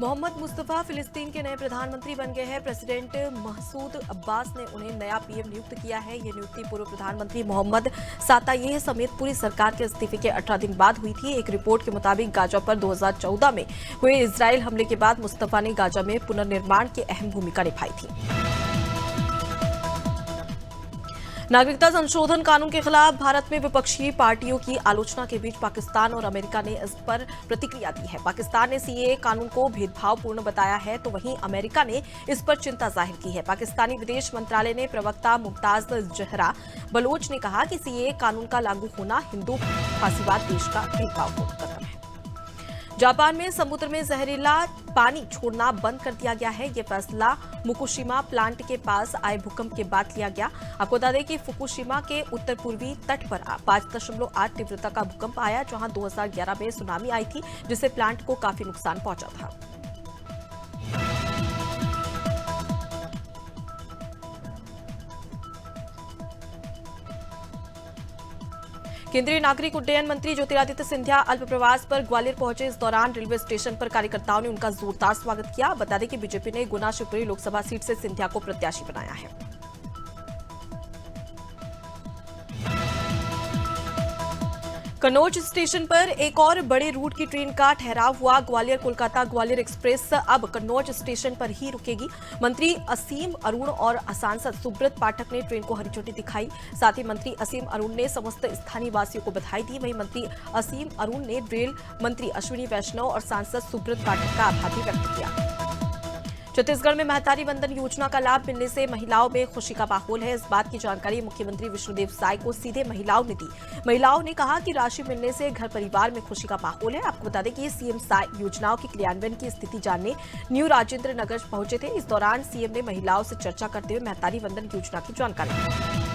मोहम्मद मुस्तफा फिलिस्तीन के नए प्रधानमंत्री बन गए हैं। प्रेसिडेंट महसूद अब्बास ने उन्हें नया पीएम नियुक्त किया है। ये नियुक्ति पूर्व प्रधानमंत्री मोहम्मद सातायेह समेत पूरी सरकार के इस्तीफे के 18 दिन बाद हुई थी। एक रिपोर्ट के मुताबिक गाजा पर 2014 में हुए इजरायल हमले के बाद मुस्तफा ने गाजा में पुनर्निर्माण की अहम भूमिका निभाई थी। नागरिकता संशोधन कानून के खिलाफ भारत में विपक्षी पार्टियों की आलोचना के बीच पाकिस्तान और अमेरिका ने इस पर प्रतिक्रिया दी है। पाकिस्तान ने सीएए कानून को भेदभावपूर्ण बताया है, तो वहीं अमेरिका ने इस पर चिंता जाहिर की है। पाकिस्तानी विदेश मंत्रालय ने प्रवक्ता मुमताज जहरा बलोच ने कहा कि सीएए कानून का लागू होना हिंदू फासीवाद देश का भेदभावपूर्ण कदम है। जापान में समुद्र में जहरीला पानी छोड़ना बंद कर दिया गया है। ये फैसला फुकुशिमा प्लांट के पास आए भूकंप के बाद लिया गया। आपको बता दें कि फुकुशिमा के उत्तर पूर्वी तट पर 5.8 तीव्रता का भूकंप आया, जहां 2011 में सुनामी आई थी, जिससे प्लांट को काफी नुकसान पहुंचा था। केंद्रीय नागरिक उड्डयन मंत्री ज्योतिरादित्य सिंधिया अल्प प्रवास पर ग्वालियर पहुंचे। इस दौरान रेलवे स्टेशन पर कार्यकर्ताओं ने उनका जोरदार स्वागत किया। बता दें कि बीजेपी ने गुना शिवपुरी लोकसभा सीट से सिंधिया को प्रत्याशी बनाया है। कन्नौज स्टेशन पर एक और बड़े रूट की ट्रेन का ठहराव हुआ। ग्वालियर कोलकाता ग्वालियर एक्सप्रेस अब कन्नौज स्टेशन पर ही रुकेगी। मंत्री असीम अरुण और सांसद सुब्रत पाठक ने ट्रेन को हरी झंडी दिखाई। साथ ही मंत्री असीम अरुण ने समस्त स्थानीय वासियों को बधाई दी। वहीं मंत्री असीम अरुण ने रेल मंत्री अश्विनी वैष्णव और सांसद सुब्रत पाठक का आभार भी व्यक्त किया। छत्तीसगढ़ में महतारी वंदन योजना का लाभ मिलने से महिलाओं में खुशी का माहौल है। इस बात की जानकारी मुख्यमंत्री विष्णुदेव साय को सीधे महिलाओं ने दी। महिलाओं ने कहा कि राशि मिलने से घर परिवार में खुशी का माहौल है। आपको बता दें कि सीएम साय योजनाओं के क्रियान्वयन की स्थिति जानने न्यू राजेंद्र नगर पहुंचे थे। इस दौरान सीएम ने महिलाओं से चर्चा करते हुए महतारी वंदन योजना की जानकारी दी।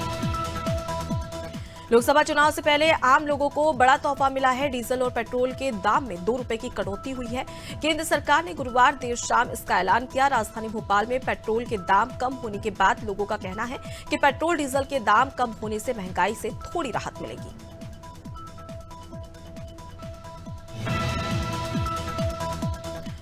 लोकसभा चुनाव से पहले आम लोगों को बड़ा तोहफा मिला है। डीजल और पेट्रोल के दाम में 2 रुपए की कटौती हुई है। केंद्र सरकार ने गुरुवार देर शाम इसका ऐलान किया। राजधानी भोपाल में पेट्रोल के दाम कम होने के बाद लोगों का कहना है कि पेट्रोल डीजल के दाम कम होने से महंगाई से थोड़ी राहत मिलेगी।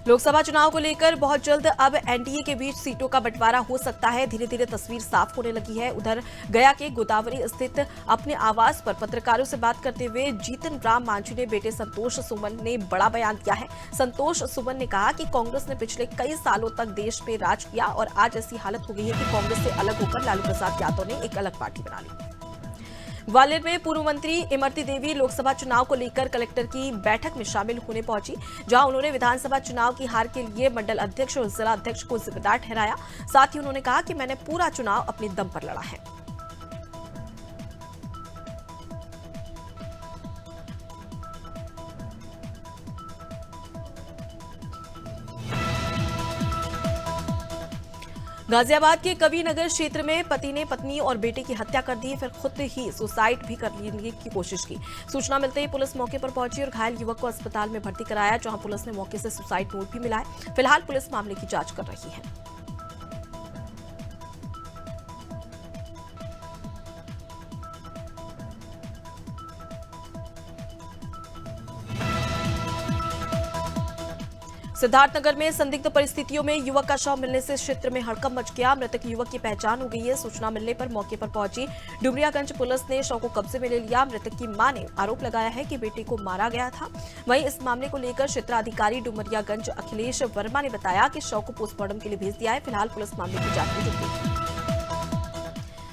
लोकसभा चुनाव को लेकर बहुत जल्द अब एनडीए के बीच सीटों का बंटवारा हो सकता है। धीरे धीरे तस्वीर साफ होने लगी है। उधर गया के गोदावरी स्थित अपने आवास पर पत्रकारों से बात करते हुए जीतन राम मांझी ने बेटे संतोष सुमन ने बड़ा बयान दिया है। संतोष सुमन ने कहा कि कांग्रेस ने पिछले कई सालों तक देश पे राज किया और आज ऐसी हालत हो गई है कि कांग्रेस से अलग होकर लालू प्रसाद यादव ने एक अलग पार्टी बना ली। ग्वालियर में पूर्व मंत्री इमरती देवी लोकसभा चुनाव को लेकर कलेक्टर की बैठक में शामिल होने पहुंची, जहां उन्होंने विधानसभा चुनाव की हार के लिए मंडल अध्यक्ष और जिला अध्यक्ष को जिम्मेदार ठहराया। साथ ही उन्होंने कहा कि मैंने पूरा चुनाव अपने दम पर लड़ा है। गाजियाबाद के कविनगर क्षेत्र में पति ने पत्नी और बेटे की हत्या कर दी, फिर खुद ही सुसाइड भी कर लेने की कोशिश की। सूचना मिलते ही पुलिस मौके पर पहुंची और घायल युवक को अस्पताल में भर्ती कराया, जहां पुलिस ने मौके से सुसाइड नोट भी मिला है। फिलहाल पुलिस मामले की जांच कर रही है। सिद्धार्थनगर में संदिग्ध परिस्थितियों में युवक का शव मिलने से क्षेत्र में हड़कंप मच गया। मृतक युवक की पहचान हो गई है। सूचना मिलने पर मौके पर पहुंची डुमरियागंज पुलिस ने शव को कब्जे में ले लिया। मृतक की मां ने आरोप लगाया है कि बेटे को मारा गया था। वहीं इस मामले को लेकर क्षेत्राधिकारी डुमरियागंज अखिलेश वर्मा ने बताया कि शव को पोस्टमार्टम के लिए भेज दिया है। फिलहाल पुलिस मामले की जांच में जुट गई।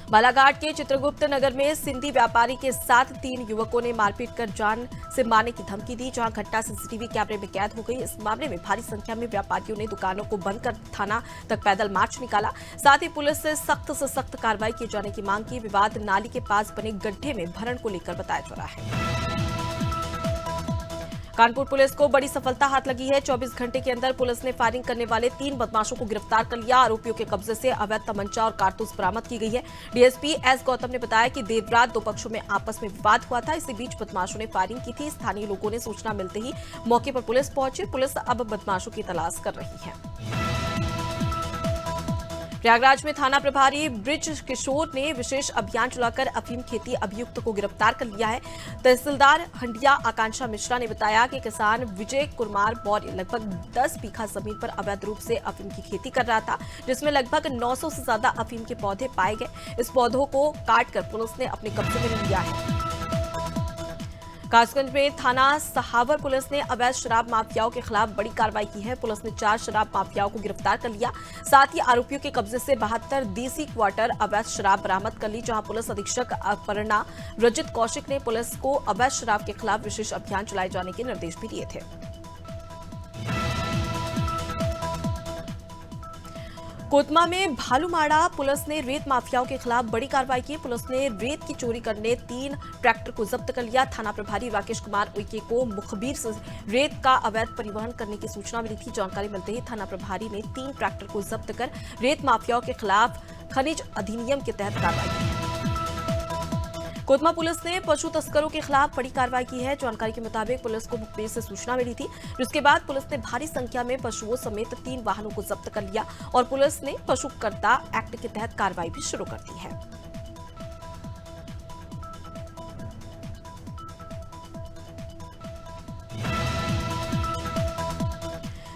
बालाघाट के चित्रगुप्त नगर में सिंधी व्यापारी के साथ 3 युवकों ने मारपीट कर जान से मारने की धमकी दी, जहां घटना सीसीटीवी कैमरे में कैद हो गई। इस मामले में भारी संख्या में व्यापारियों ने दुकानों को बंद कर थाना तक पैदल मार्च निकाला। साथ ही पुलिस से सख्त कार्रवाई किए जाने की मांग की। विवाद नाली के पास बने गड्ढे में भरण को लेकर बताया जा रहा है। कानपुर पुलिस को बड़ी सफलता हाथ लगी है। 24 घंटे के अंदर पुलिस ने फायरिंग करने वाले 3 बदमाशों को गिरफ्तार कर लिया। आरोपियों के कब्जे से अवैध तमंचा और कारतूस बरामद की गई है। डीएसपी एस गौतम ने बताया कि देर रात 2 पक्षों में आपस में विवाद हुआ था। इसी बीच बदमाशों ने फायरिंग की थी। स्थानीय लोगों ने सूचना मिलते ही मौके पर पुलिस पहुंची। पुलिस अब बदमाशों की तलाश कर रही है। प्रयागराज में थाना प्रभारी ब्रिज किशोर ने विशेष अभियान चलाकर अफीम खेती अभियुक्त को गिरफ्तार कर लिया है। तहसीलदार हंडिया आकांक्षा मिश्रा ने बताया कि किसान विजय कुमार मौर्य लगभग 10 बीघा जमीन पर अवैध रूप से अफीम की खेती कर रहा था, जिसमें लगभग 900 से ज्यादा अफीम के पौधे पाए गए। इस पौधों को काटकर पुलिस ने अपने कब्जे में लिया है। कासगंज में थाना सहावर पुलिस ने अवैध शराब माफियाओं के खिलाफ बड़ी कार्रवाई की है। पुलिस ने 4 शराब माफियाओं को गिरफ्तार कर लिया। साथ ही आरोपियों के कब्जे से 72 देसी क्वार्टर अवैध शराब बरामद कर ली, जहां पुलिस अधीक्षक अपर्णा रजित कौशिक ने पुलिस को अवैध शराब के खिलाफ विशेष अभियान चलाए जाने के निर्देश भी दिए थे। कोतमा में भालूमाड़ा पुलिस ने रेत माफियाओं के खिलाफ बड़ी कार्रवाई की। पुलिस ने रेत की चोरी करने 3 ट्रैक्टर को जब्त कर लिया। थाना प्रभारी राकेश कुमार उइके को मुखबिर से रेत का अवैध परिवहन करने की सूचना मिली थी। जानकारी मिलते ही थाना प्रभारी ने 3 ट्रैक्टर को जब्त कर रेत माफियाओं के खिलाफ खनिज अधिनियम के तहत कार्रवाई की है। कोतमा पुलिस ने पशु तस्करों के खिलाफ बड़ी कार्रवाई की है। जानकारी के मुताबिक पुलिस को मुखबिर से सूचना मिली थी, जिसके बाद पुलिस ने भारी संख्या में पशुओं समेत 3 वाहनों को जब्त कर लिया और पुलिस ने पशुकर्ता एक्ट के तहत कार्रवाई भी शुरू कर दी है।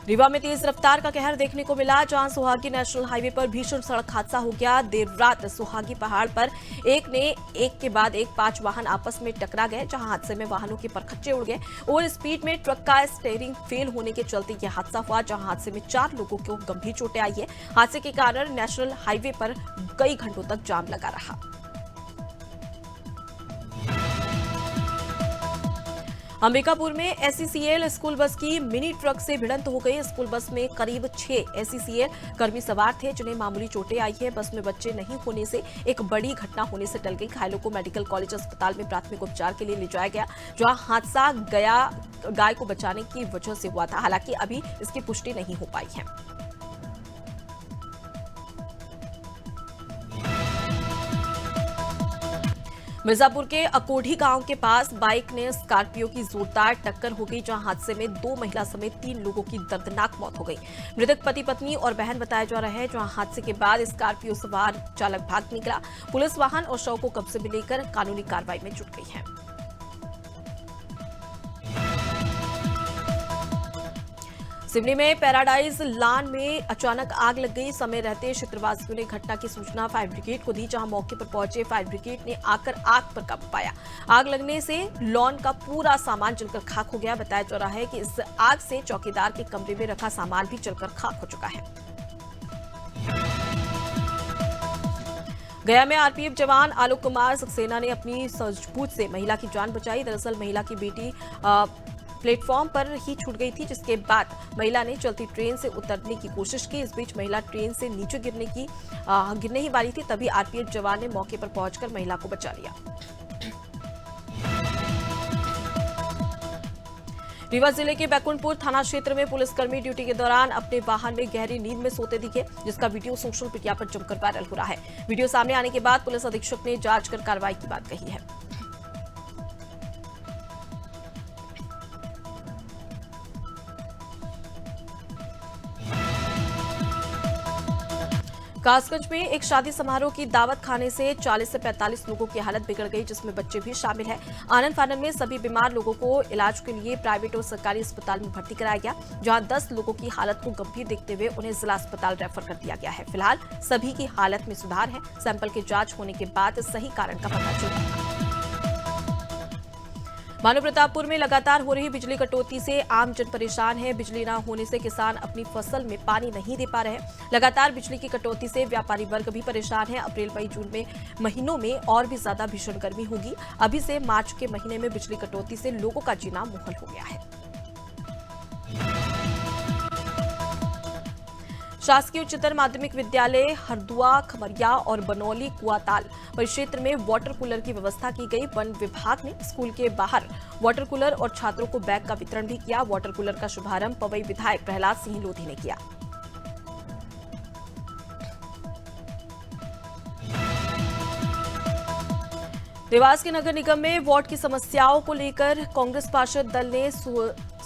रीवा में तेज रफ्तार का कहर देखने को मिला, जहां सुहागी नेशनल हाईवे पर भीषण सड़क हादसा हो गया। देर रात सुहागी पहाड़ पर एक के बाद एक 5 वाहन आपस में टकरा गए, जहां हादसे में वाहनों के परखच्चे उड़ गए। ओवर स्पीड में ट्रक का स्टीयरिंग फेल होने के चलते यह हादसा हुआ, जहां हादसे में 4 लोगों को गंभीर चोटें आई है। हादसे के कारण नेशनल हाईवे पर कई घंटों तक जाम लगा रहा। अंबिकापुर में एसईसीएल स्कूल बस की मिनी ट्रक से भिड़ंत हो गई। स्कूल बस में करीब 6 एसईसीएल कर्मी सवार थे, जिन्हें मामूली चोटें आई है। बस में बच्चे नहीं होने से एक बड़ी घटना होने से टल गई। घायलों को मेडिकल कॉलेज अस्पताल में प्राथमिक उपचार के लिए ले जाया गया, जहां हादसा गाय को बचाने की वजह से हुआ था। हालांकि अभी इसकी पुष्टि नहीं हो पाई है। मिर्जापुर के अकोढ़ी गांव के पास बाइक ने स्कॉर्पियो की जोरदार टक्कर हो गई, जहां हादसे में 2 महिला समेत 3 लोगों की दर्दनाक मौत हो गई। मृतक पति पत्नी और बहन बताया जा रहा है, जहां हादसे के बाद स्कॉर्पियो सवार चालक भाग निकला। पुलिस वाहन और शव को कब्जे में लेकर कानूनी कार्रवाई में जुट गई है। सिवनी में पैराडाइज लॉन में अचानक आग लग गई। समय रहते क्षेत्रवासियों ने घटना की सूचना फायर ब्रिगेड को दी, जहां मौके पर पहुंचे फायर ब्रिगेड ने आकर आग पर काबू पाया। आग लगने से लॉन का पूरा सामान जलकर खाक हो गया। बताया जा रहा है कि इस आग से चौकीदार के कमरे में रखा सामान भी जलकर खाक हो चुका है। गया में आरपीएफ जवान आलोक कुमार सक्सेना ने अपनी सूझबूझ से महिला की जान बचाई। दरअसल महिला की बेटी प्लेटफॉर्म पर ही छूट गई थी, जिसके बाद महिला ने चलती ट्रेन से उतरने की कोशिश की। इस बीच महिला ट्रेन से नीचे गिरने ही वाली थी, तभी आरपीएफ जवान ने मौके पर पहुंचकर महिला को बचा लिया। रीवा जिले के बैकुंठपुर थाना क्षेत्र में पुलिसकर्मी ड्यूटी के दौरान अपने वाहन में गहरी नींद में सोते दिखे, जिसका वीडियो सोशल मीडिया पर जमकर वायरल हो रहा है। वीडियो सामने आने के बाद पुलिस अधीक्षक ने जांच कर कार्रवाई की बात कही है। कासगंज में एक शादी समारोह की दावत खाने से 40 से 45 लोगों की हालत बिगड़ गई, जिसमें बच्चे भी शामिल हैं। आनन फानन में सभी बीमार लोगों को इलाज के लिए प्राइवेट और सरकारी अस्पताल में भर्ती कराया गया, जहां 10 लोगों की हालत को गंभीर देखते हुए उन्हें जिला अस्पताल रेफर कर दिया गया है। फिलहाल सभी की हालत में सुधार है। सैंपल की जांच होने के बाद सही कारण का पता चलेगा। मानो प्रतापपुर में लगातार हो रही बिजली कटौती से आम जन परेशान है। बिजली न होने से किसान अपनी फसल में पानी नहीं दे पा रहे हैं। लगातार बिजली की कटौती से व्यापारी वर्ग भी परेशान है। अप्रैल मई जून में महीनों में और भी ज्यादा भीषण गर्मी होगी। अभी से मार्च के महीने में बिजली कटौती से लोगों का जीना मुश्किल हो गया है। शासकीय उच्चतर माध्यमिक विद्यालय हरदुआ, खमरिया और बनौली कुआताल परिक्षेत्र में वाटर कूलर की व्यवस्था की गई। वन विभाग ने स्कूल के बाहर वाटर कूलर और छात्रों को बैग का वितरण भी किया। वाटर कूलर का शुभारंभ पवई विधायक प्रहलाद सिंह लोधी ने किया। देवास के नगर निगम में वार्ड की समस्याओं को लेकर कांग्रेस पार्षद दल ने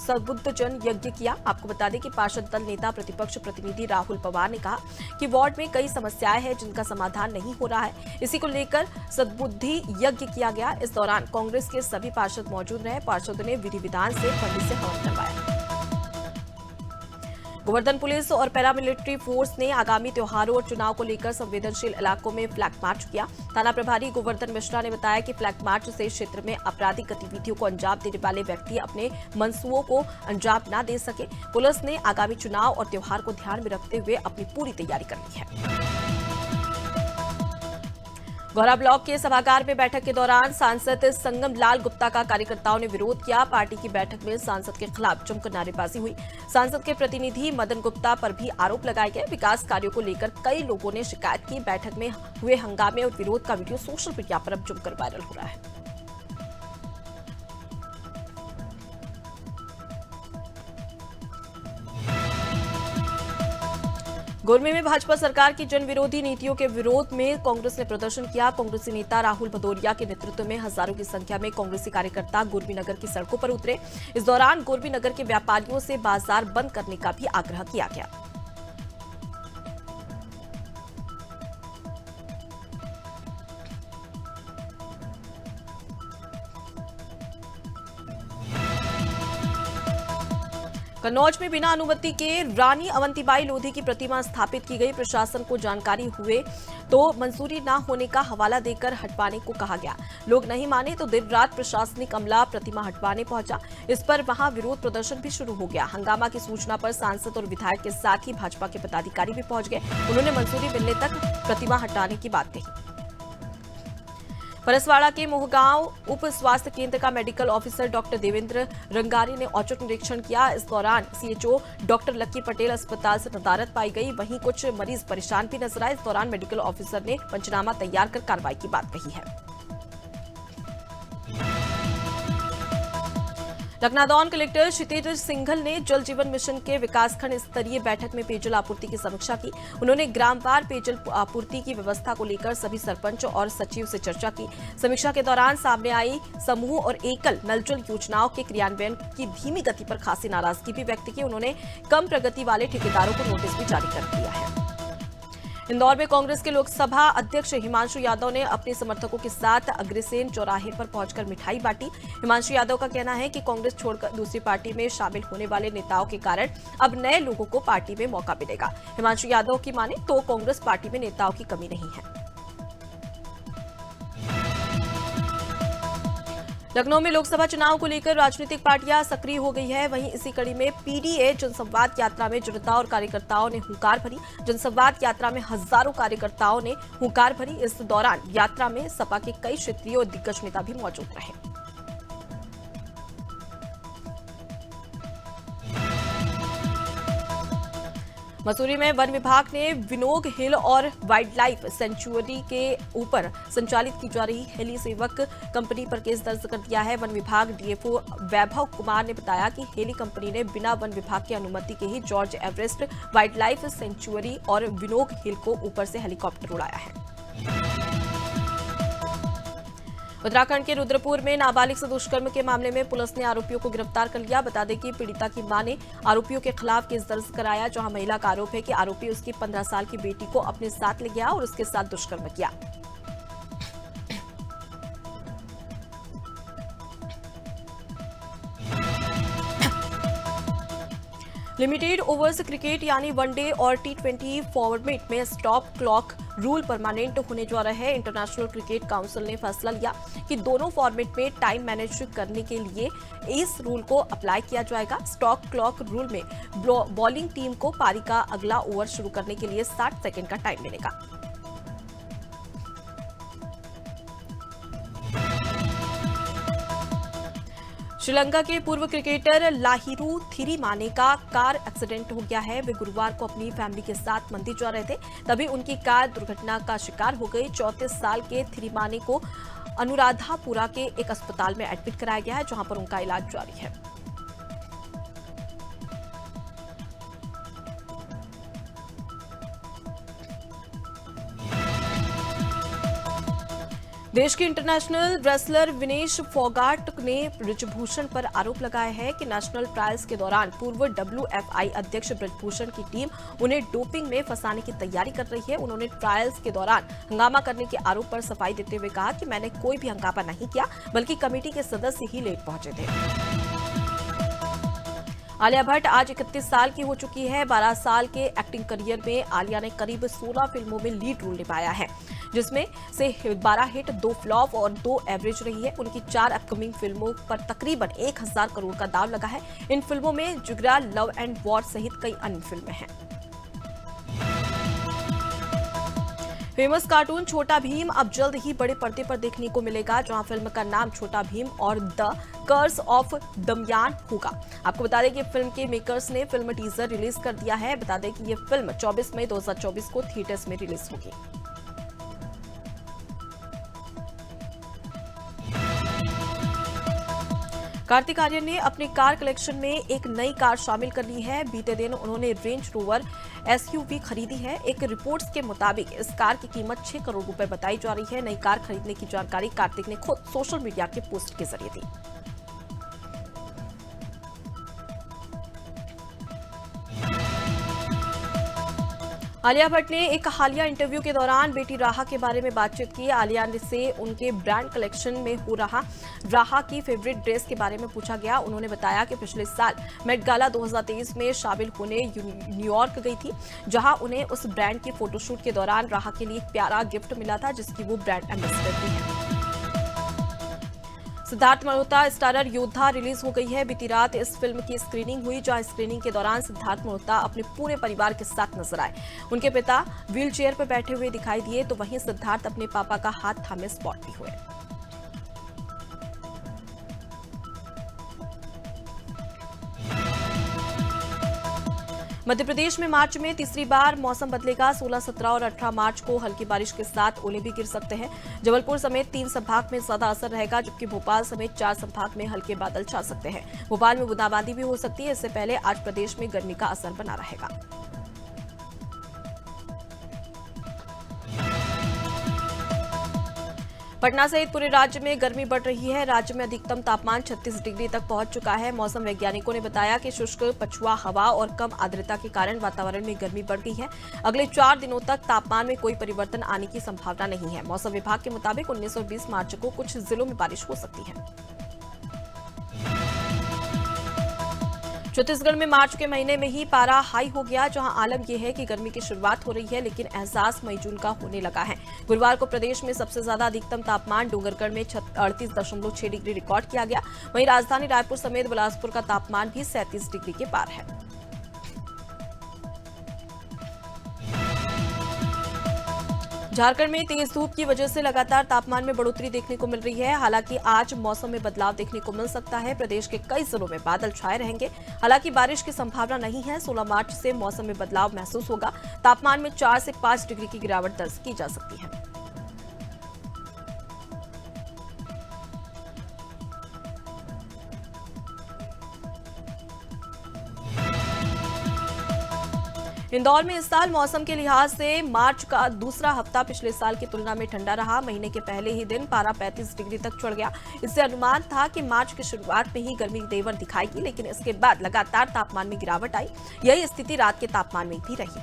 सबुद्ध जन यज्ञ किया। आपको बता दें कि पार्षद दल नेता प्रतिपक्ष प्रतिनिधि राहुल पवार ने कहा कि वार्ड में कई समस्याएं हैं जिनका समाधान नहीं हो रहा है। इसी को लेकर सद्बुद्धि यज्ञ किया गया। इस दौरान कांग्रेस के सभी पार्षद मौजूद रहे। पार्षदों ने विधि विधान से पंडित से हवन करवाया। गोवर्धन पुलिस और पैरामिलिट्री फोर्स ने आगामी त्योहारों और चुनाव को लेकर संवेदनशील इलाकों में फ्लैग मार्च किया। थाना प्रभारी गोवर्धन मिश्रा ने बताया कि फ्लैग मार्च से क्षेत्र में आपराधिक गतिविधियों को अंजाम देने वाले व्यक्ति अपने मंसूबों को अंजाम न दे सके। पुलिस ने आगामी चुनाव और त्योहार को ध्यान में रखते हुए अपनी पूरी तैयारी कर ली है। गौरा ब्लॉक के सभागार में बैठक के दौरान सांसद संगम लाल गुप्ता का कार्यकर्ताओं ने विरोध किया। पार्टी की बैठक में सांसद के खिलाफ जमकर नारेबाजी हुई। सांसद के प्रतिनिधि मदन गुप्ता पर भी आरोप लगाए गए। विकास कार्यों को लेकर कई लोगों ने शिकायत की। बैठक में हुए हंगामे और विरोध का वीडियो सोशल मीडिया पर अब जमकर वायरल हो रहा है। गुरमी में भाजपा सरकार की जन विरोधी नीतियों के विरोध में कांग्रेस ने प्रदर्शन किया। कांग्रेसी नेता राहुल भदौरिया के नेतृत्व में हजारों की संख्या में कांग्रेसी कार्यकर्ता गुरमी नगर की सड़कों पर उतरे। इस दौरान गुरमी नगर के व्यापारियों से बाजार बंद करने का भी आग्रह किया गया। कन्नौज में बिना अनुमति के रानी अवंतीबाई लोधी की प्रतिमा स्थापित की गई। प्रशासन को जानकारी हुए तो मंजूरी न होने का हवाला देकर हटवाने को कहा गया। लोग नहीं माने तो देर रात प्रशासनिक अमला प्रतिमा हटवाने पहुंचा। इस पर वहां विरोध प्रदर्शन भी शुरू हो गया। हंगामा की सूचना पर सांसद और विधायक के साथ ही भाजपा के पदाधिकारी भी पहुंच गए। उन्होंने मंजूरी मिलने तक प्रतिमा हटाने की बात कही। परसवाड़ा के मोहगांव उप स्वास्थ्य केंद्र का medical officer doctor Devendra Rangari ने औचक निरीक्षण किया। इस दौरान सीएचओ डॉक्टर लक्की पटेल अस्पताल से नदारद पाई गई। वहीं कुछ मरीज परेशान भी नजर आए। इस दौरान मेडिकल ऑफिसर ने पंचनामा तैयार कर कार्रवाई की बात कही है। लखनादौन कलेक्टर क्षितिज सिंघल ने जल जीवन मिशन के विकासखंड स्तरीय बैठक में पेयजल आपूर्ति की समीक्षा की। उन्होंने ग्रामवार पेयजल आपूर्ति की व्यवस्था को लेकर सभी सरपंच और सचिव से चर्चा की। समीक्षा के दौरान सामने आई समूह और एकल नल जल योजनाओं के क्रियान्वयन की धीमी गति पर खासी नाराजगी भी व्यक्त की। उन्होंने कम प्रगति वाले ठेकेदारों को नोटिस भी जारी कर दिया है। इंदौर में कांग्रेस के लोकसभा अध्यक्ष हिमांशु यादव ने अपने समर्थकों के साथ अग्रसेन चौराहे पर पहुंचकर मिठाई बांटी। हिमांशु यादव का कहना है कि कांग्रेस छोड़कर दूसरी पार्टी में शामिल होने वाले नेताओं के कारण अब नए लोगों को पार्टी में मौका मिलेगा। हिमांशु यादव की माने तो कांग्रेस पार्टी में नेताओं की कमी नहीं है। लखनऊ में लोकसभा चुनाव को लेकर राजनीतिक पार्टियां सक्रिय हो गई है। वहीं इसी कड़ी में पीडीए जनसंवाद यात्रा में जनता और कार्यकर्ताओं ने हुंकार भरी। जनसंवाद यात्रा में हजारों कार्यकर्ताओं ने हुंकार भरी। इस दौरान यात्रा में सपा के कई क्षेत्रीय और दिग्गज नेता भी मौजूद रहे। मसूरी में वन विभाग ने विनोग हिल और वाइल्ड लाइफ सेंचुरी के ऊपर संचालित की जा रही हेली सेवक कंपनी पर केस दर्ज कर दिया है। वन विभाग डीएफओ वैभव कुमार ने बताया कि हेली कंपनी ने बिना वन विभाग की अनुमति के ही George Everest wild life sanctuary और विनोग हिल को ऊपर से हेलीकॉप्टर उड़ाया है। उत्तराखंड के रुद्रपुर में नाबालिग से दुष्कर्म के मामले में पुलिस ने आरोपियों को गिरफ्तार कर लिया। बता दें कि पीड़िता की मां ने आरोपियों के खिलाफ केस दर्ज कराया, जहां महिला का आरोप है कि आरोपी उसकी 15 साल की बेटी को अपने साथ ले गया और उसके साथ दुष्कर्म किया। लिमिटेड ओवर्स क्रिकेट यानी वनडे और टी20 फॉर्मेट में स्टॉप क्लॉक रूल परमानेंट होने जा रहा है। इंटरनेशनल क्रिकेट काउंसिल ने फैसला लिया कि दोनों फॉर्मेट में टाइम मैनेज करने के लिए इस रूल को अप्लाई किया जाएगा। स्टॉप क्लॉक रूल में बॉलिंग टीम को पारी का अगला ओवर शुरू करने के लिए 60 सेकंड का टाइम मिलेगा। श्रीलंका के पूर्व क्रिकेटर लाहिरू थिरिमाने का कार एक्सीडेंट हो गया है। वे गुरुवार को अपनी फैमिली के साथ मंदिर जा रहे थे, तभी उनकी कार दुर्घटना का शिकार हो गई। 34 साल के थिरिमाने को अनुराधापुरा के एक अस्पताल में एडमिट कराया गया है, जहां पर उनका इलाज जारी है। देश के इंटरनेशनल रेसलर विनेश फोगाट ने ब्रजभूषण पर आरोप लगाया है कि नेशनल ट्रायल्स के दौरान पूर्व WFI अध्यक्ष ब्रजभूषण की टीम उन्हें डोपिंग में फंसाने की तैयारी कर रही है। उन्होंने ट्रायल्स के दौरान हंगामा करने के आरोप पर सफाई देते हुए कहा कि मैंने कोई भी हंगामा नहीं किया, बल्कि कमेटी के सदस्य ही लेट पहुंचे थे। आलिया भट्ट आज 31 साल की हो चुकी है। 12 साल के एक्टिंग करियर में आलिया ने करीब 16 फिल्मों में लीड रोल निभाया है, जिसमें से 12 हिट, 2 फ्लॉप और 2 एवरेज रही है। उनकी 4 अपकमिंग फिल्मों पर तकरीबन 1000 करोड़ का दाव लगा है। इन फिल्मों में जिगरा, लव एंड वॉर सहित कई अन्य फिल्में हैं। फेमस कार्टून छोटा भीम अब जल्द ही बड़े पर्दे पर देखने को मिलेगा, जहां फिल्म का नाम छोटा भीम और द कर्स ऑफ दमयान होगा। आपको बता दें कि फिल्म के मेकर्स ने फिल्म टीजर रिलीज कर दिया है। बता दें कि ये फिल्म 24 मई 2024 को थिएटर्स में रिलीज होगी। कार्तिक आर्यन ने अपनी कार कलेक्शन में एक नई कार शामिल कर ली है। बीते दिन उन्होंने रेंज रोवर SUV खरीदी है। एक रिपोर्ट्स के मुताबिक इस कार की कीमत 6 करोड़ रुपए बताई जा रही है। नई कार खरीदने की जानकारी कार्तिक ने खुद सोशल मीडिया के पोस्ट के जरिए दी। आलिया भट्ट ने एक हालिया इंटरव्यू के दौरान बेटी राहा के बारे में बातचीत की। आलिया से उनके ब्रांड कलेक्शन में हो रहा राहा की फेवरेट ड्रेस के बारे में पूछा गया। उन्होंने बताया कि पिछले साल मेट गाला 2023 में शामिल होने न्यूयॉर्क गई थी, जहां उन्हें उस ब्रांड के फोटोशूट के दौरान राहा के लिए एक प्यारा गिफ्ट मिला था, जिसकी वो ब्रांड एम्बेसडर भी है। सिद्धार्थ मल्होत्रा स्टारर योद्धा रिलीज हो गई है। बीती रात इस फिल्म की स्क्रीनिंग हुई, जहां स्क्रीनिंग के दौरान सिद्धार्थ मल्होत्रा अपने पूरे परिवार के साथ नजर आए। उनके पिता व्हील चेयर पर बैठे हुए दिखाई दिए, तो वहीं सिद्धार्थ अपने पापा का हाथ थामे स्पॉट भी हुए। मध्य प्रदेश में मार्च में तीसरी बार मौसम बदलेगा। 16, 17 और 18 मार्च को हल्की बारिश के साथ ओले भी गिर सकते हैं। जबलपुर समेत 3 संभाग में ज्यादा असर रहेगा, जबकि भोपाल समेत 4 संभाग में हल्के बादल छा सकते हैं। भोपाल में बूंदाबांदी भी हो सकती है। इससे पहले आज प्रदेश में गर्मी का असर बना रहेगा। पटना सहित पूरे राज्य में गर्मी बढ़ रही है। राज्य में अधिकतम तापमान 36 डिग्री तक पहुंच चुका है। मौसम वैज्ञानिकों ने बताया कि शुष्क पछुआ हवा और कम आर्द्रता के कारण वातावरण में गर्मी बढ़ गई है। अगले 4 दिनों तक तापमान में कोई परिवर्तन आने की संभावना नहीं है। मौसम विभाग के मुताबिक 19 और 20 मार्च को कुछ जिलों में बारिश हो सकती है। छत्तीसगढ़ में मार्च के महीने में ही पारा हाई हो गया, जहां आलम यह है कि गर्मी की शुरुआत हो रही है, लेकिन एहसास मई जून का होने लगा है। गुरुवार को प्रदेश में सबसे ज्यादा अधिकतम तापमान डूंगरगढ़ में 38.6 डिग्री रिकॉर्ड किया गया। वहीं राजधानी रायपुर समेत बिलासपुर का तापमान भी 37 डिग्री के पार है। झारखंड में तेज धूप की वजह से लगातार तापमान में बढ़ोतरी देखने को मिल रही है। हालांकि आज मौसम में बदलाव देखने को मिल सकता है। प्रदेश के कई जिलों में बादल छाए रहेंगे। हालांकि बारिश की संभावना नहीं है। 16 मार्च से मौसम में बदलाव महसूस होगा। तापमान में 4 से 5 डिग्री की गिरावट दर्ज की जा सकती है। इंदौर में इस साल मौसम के लिहाज से मार्च का दूसरा हफ्ता पिछले साल की तुलना में ठंडा रहा। महीने के पहले ही दिन पारा 35 डिग्री तक चढ़ गया। इससे अनुमान था कि मार्च की शुरुआत में ही गर्मी तेवर दिखाएगी, लेकिन इसके बाद लगातार तापमान में गिरावट आई। यही स्थिति रात के तापमान में भी रही।